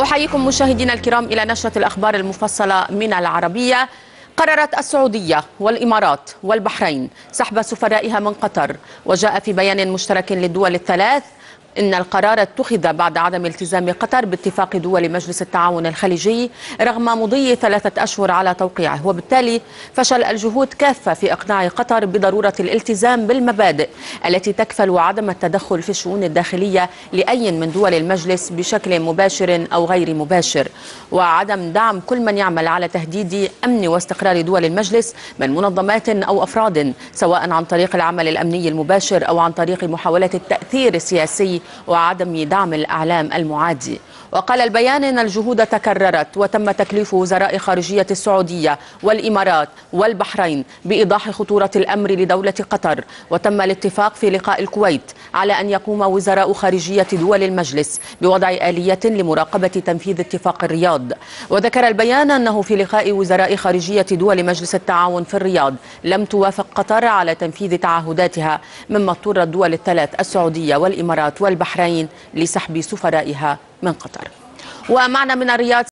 أحييكم مشاهدينا الكرام إلى نشرة الأخبار المفصلة من العربية. قررت السعودية والإمارات والبحرين سحب سفرائها من قطر، وجاء في بيان مشترك للدول الثلاث إن القرار اتخذ بعد عدم التزام قطر باتفاق دول مجلس التعاون الخليجي رغم مضي 3 أشهر على توقيعه، وبالتالي فشل الجهود كافة في إقناع قطر بضرورة الالتزام بالمبادئ التي تكفل عدم التدخل في الشؤون الداخلية لأي من دول المجلس بشكل مباشر أو غير مباشر، وعدم دعم كل من يعمل على تهديد أمن واستقرار دول المجلس من منظمات أو أفراد، سواء عن طريق العمل الأمني المباشر أو عن طريق محاولة التأثير السياسي وعدم دعم الإعلام المعادي. وقال البيان إن الجهود تكررت وتم تكليف وزراء خارجية السعودية والإمارات والبحرين بإيضاح خطورة الأمر لدولة قطر، وتم الاتفاق في لقاء الكويت على أن يقوم وزراء خارجية دول المجلس بوضع آلية لمراقبة تنفيذ اتفاق الرياض. وذكر البيان أنه في لقاء وزراء خارجية دول مجلس التعاون في الرياض لم توافق قطر على تنفيذ تعهداتها، مما اضطر الدول الثلاث السعودية والإمارات والبحرين لسحب سفرائها من قطر. ومعنا من الرياض